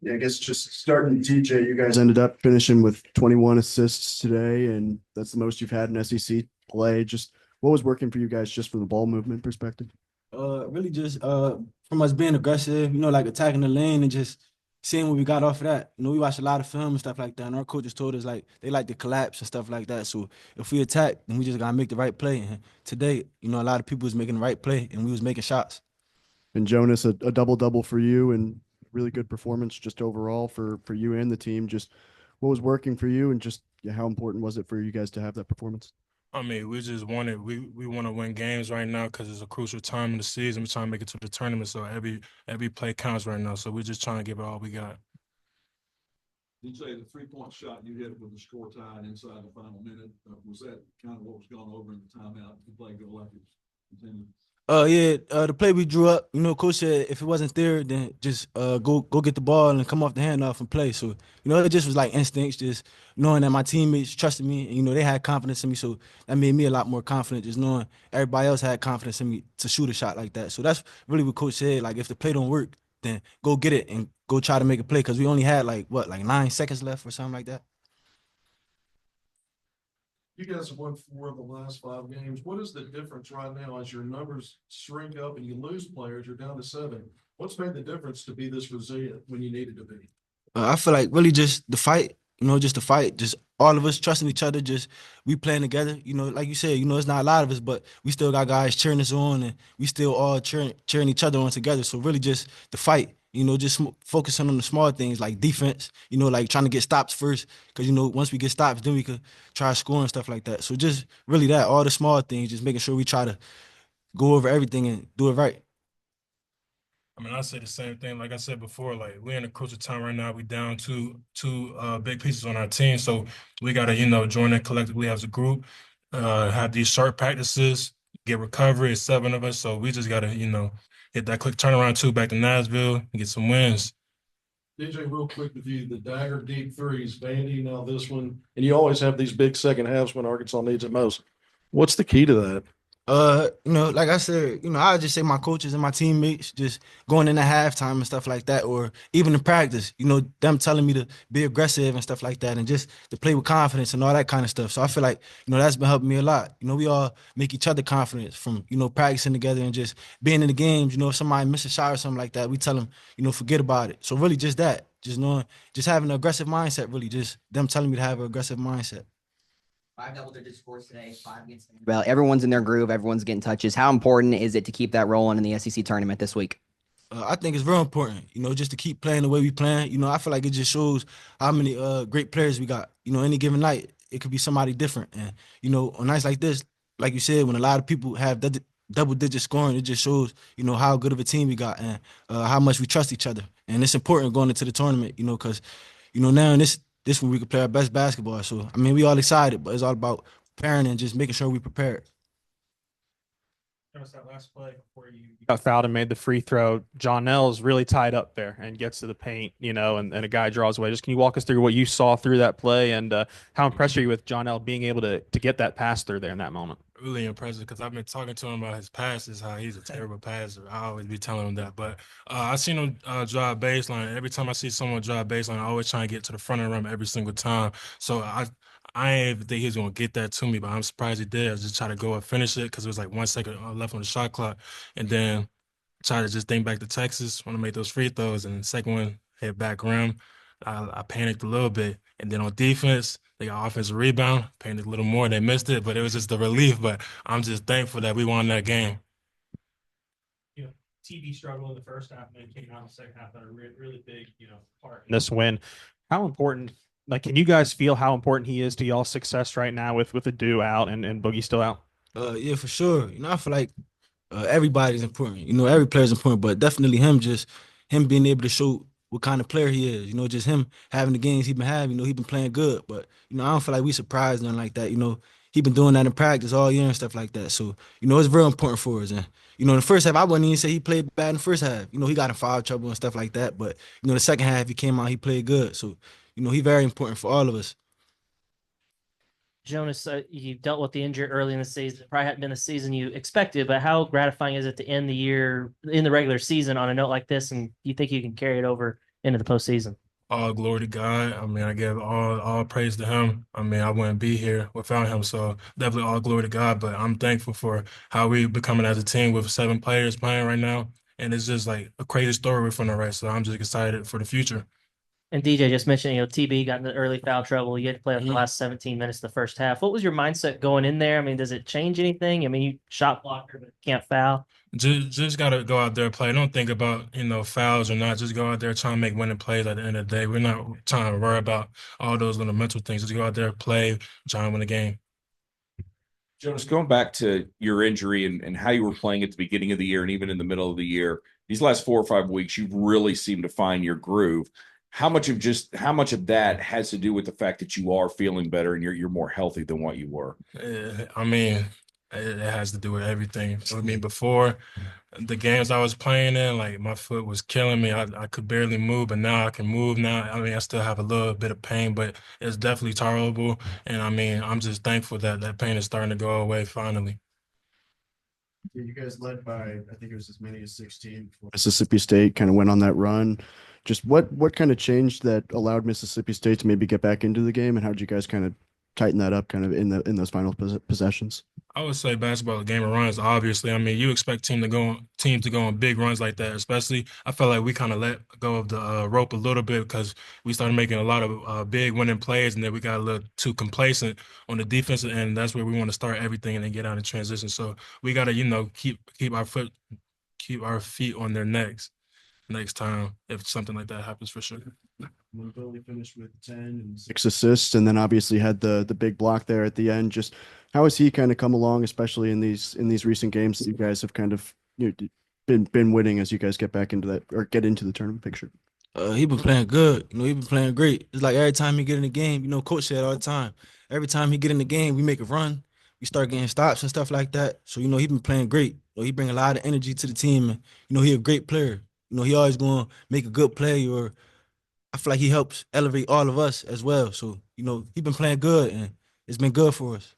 Yeah, I guess just starting DJ, you guys ended up finishing with 21 assists today, and that's the most you've had in SEC play. Just what was working for you guys just from the ball movement perspective? Really just from us being aggressive, like attacking the lane and just seeing what we got off of that. We watched a lot of film and stuff like that, and our coaches told us like they like to collapse and stuff like that. So if we attack, then we just gotta make the right play. And today, a lot of people was making the right play and we was making shots. And Jonas, a double double for you, and really good performance just overall for you and the team. Just what was working for you, and just yeah, how important was it for you guys to have that performance? I mean, we want to win games right now because it's a crucial time in the season. We're trying to make it to the tournament, so every play counts right now. So we're just trying to give it all we got. You say the 3-point shot you hit with the score tied inside the final minute. Was that kind of what was going over in the timeout? The play go like it's continued. Yeah, the play we drew up, coach said if it wasn't there, then just go get the ball and come off the handoff and play. So, it just was like instincts, just knowing that my teammates trusted me and they had confidence in me. So that made me a lot more confident, just knowing everybody else had confidence in me to shoot a shot like that. So that's really what coach said. Like if the play don't work, then go get it and go try to make a play because we only had like 9 seconds left or something like that. You guys have won 4 of the last 5 games. What is the difference right now as your numbers shrink up and you lose players? You're down to 7. What's made the difference to be this resilient when you needed to be? I feel like really just the fight, just the fight, just all of us trusting each other, just we playing together. Like you said, it's not a lot of us, but we still got guys cheering us on, and we still all cheering each other on together. So really, just the fight. Just focusing on the small things like defense. Like trying to get stops first, because once we get stops, then we could try scoring stuff like that. So just really that, all the small things, just making sure we try to go over everything and do it right. I mean, I say the same thing. Like I said before, like we're in a crucial time right now. We down two big pieces on our team, so we gotta join in collectively as a group. Have these short practices, get recovery. It's 7 of us, so we just gotta hit that quick turnaround too back to Nashville and get some wins. DJ, real quick with you, the dagger deep threes, Vandy, now this one, and you always have these big second halves when Arkansas needs it most. What's the key to that? Like I said, I just say my coaches and my teammates just going into halftime and stuff like that, or even in practice, them telling me to be aggressive and stuff like that, and just to play with confidence and all that kind of stuff. So I feel like, that's been helping me a lot. We all make each other confidence from, practicing together and just being in the games. If somebody miss a shot or something like that, we tell them, forget about it. So really just that, just knowing, just having an aggressive mindset, really just them telling me to have an aggressive mindset. 5 double-digit scores today, 5 against Vanderbilt. Everyone's in their groove. Everyone's getting touches. How important is it to keep that rolling in the SEC tournament this week? I think it's real important, just to keep playing the way we playing. I feel like it just shows how many great players we got. Any given night, it could be somebody different. And, on nights like this, like you said, when a lot of people have double-digit scoring, it just shows, how good of a team we got and how much we trust each other. And it's important going into the tournament, because, now in this when we can play our best basketball. So, I mean, we all excited, but it's all about preparing and just making sure we prepared. That last play before you got fouled and made the free throw. John L's really tied up there and gets to the paint, and a guy draws away. Just can you walk us through what you saw through that play and how impressed are you with John L being able to get that pass through there in that moment? Really impressive because I've been talking to him about his passes, how he's a terrible passer. I always be telling him that. But I seen him drive baseline. Every time I see someone drive baseline, I always try and get to the front of the rim every single time. So I ain't even think he was gonna get that to me, but I'm surprised he did. I just try to go and finish it because it was like 1 second left on the shot clock, and then try to just think back to Texas, want to make those free throws, and the second one hit back rim. I panicked a little bit, and then on defense, they got offensive rebound, panicked a little more. They missed it, but it was just the relief. But I'm just thankful that we won that game. TV struggled in the first half and then came out in the second half at a really big, part in this win. How important? Like, can you guys feel how important he is to y'all's success right now with Aidoo out and Boogie still out? Yeah, for sure. I feel like everybody's important. Every player's important, but definitely just him being able to show what kind of player he is. Just him having the games he been having. He been playing good, but I don't feel like we surprised nothing like that. He been doing that in practice all year and stuff like that. So it's real important for us. And in the first half, I wouldn't even say he played bad in the first half. He got in foul trouble and stuff like that. But the second half he came out, he played good. So he very important for all of us. Jonas, you dealt with the injury early in the season. It probably hadn't been the season you expected, but how gratifying is it to end the year in the regular season on a note like this? And do you think you can carry it over into the postseason? All glory to God. I mean, I give all praise to him. I mean, I wouldn't be here without him. So definitely all glory to God. But I'm thankful for how we becoming as a team with 7 players playing right now. And it's just like a crazy story we're finna write. So I'm just excited for the future. And DJ just mentioned, TB got into early foul trouble. You had to play like the Mhm. last 17 minutes of the first half. What was your mindset going in there? I mean, does it change anything? I mean, you shot blocker, but can't foul. Just gotta go out there and play. Don't think about, fouls or not. Just go out there trying to make winning plays at the end of the day. We're not trying to worry about all those little mental things. Just go out there, play, try and win the game. Jonas, going back to your injury and how you were playing at the beginning of the year and even in the middle of the year, these last 4 or 5 weeks, you've really seemed to find your groove. How much of that has to do with the fact that you are feeling better and you're more healthy than what you were? I mean, it has to do with everything. I mean, before the games I was playing in, like my foot was killing me. I could barely move, but now I can move now. I mean, I still have a little bit of pain, but it's definitely tolerable. And I mean, I'm just thankful that that pain is starting to go away finally. Yeah, you guys led by, I think it was as many as 16 before Mississippi State kind of went on that run. Just what kind of changed that allowed Mississippi State to maybe get back into the game, and how did you guys kind of tighten that up kind of in those final possessions? I would say basketball, a game of runs, obviously. I mean, you expect teams to go on big runs like that, especially. I felt like we kind of let go of the rope a little bit because we started making a lot of big winning plays, and then we got a little too complacent on the defensive end. That's where we want to start everything and then get out in transition. So we got to, keep our feet on their necks next time if something like that happens for sure. When Billy finished with 10 and 6 assists, and then obviously had the big block there at the end. Just how has he kind of come along, especially in these recent games that you guys have kind of been winning as you guys get back into that or get into the tournament picture? He been playing good. He been playing great. It's like every time he get in the game, coach said all the time, every time he get in the game, we make a run. We start getting stops and stuff like that. So, he been playing great. He bring a lot of energy to the team. And, he a great player. He always going to make a good play, or I feel like he helps elevate all of us as well. So, he been playing good, and it's been good for us.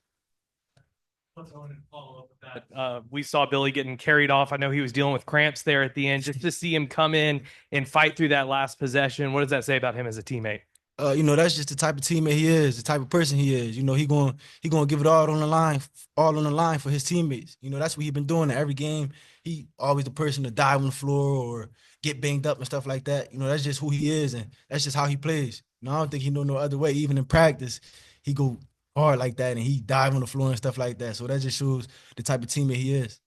We saw Billy getting carried off. I know he was dealing with cramps there at the end. Just to see him come in and fight through that last possession, what does that say about him as a teammate? That's just the type of teammate he is, the type of person he is. He going to give it all on the line for his teammates. That's what he been doing in every game. He always the person to dive on the floor or get banged up and stuff like that. That's just who he is, and that's just how he plays. I don't think he know no other way. Even in practice, he go hard like that, and he dive on the floor and stuff like that. So that just shows the type of teammate he is.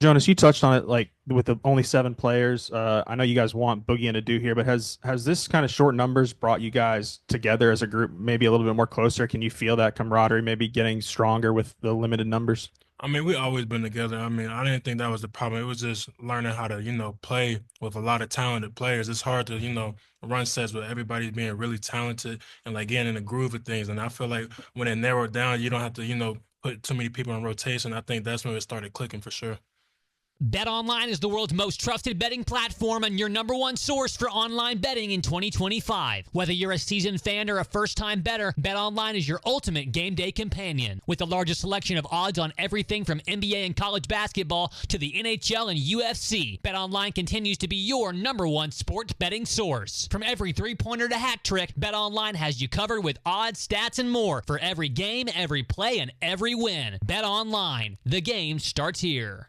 Jonas, you touched on it, like with the only 7 players. I know you guys want Boogie and Aidoo here, but has this kind of short numbers brought you guys together as a group, maybe a little bit more closer? Can you feel that camaraderie maybe getting stronger with the limited numbers? I mean, we always been together. I mean, I didn't think that was the problem. It was just learning how to, play with a lot of talented players. It's hard to, run sets with everybody being really talented and like getting in the groove of things. And I feel like when it narrowed down, you don't have to, put too many people in rotation. I think that's when it started clicking for sure. BetOnline is the world's most trusted betting platform and your #1 source for online betting in 2025. Whether you're a seasoned fan or a first-time bettor, BetOnline is your ultimate game day companion. With the largest selection of odds on everything from NBA and college basketball to the NHL and UFC, BetOnline continues to be your #1 sports betting source. From every three-pointer to hat trick, BetOnline has you covered with odds, stats, and more for every game, every play, and every win. BetOnline, the game starts here.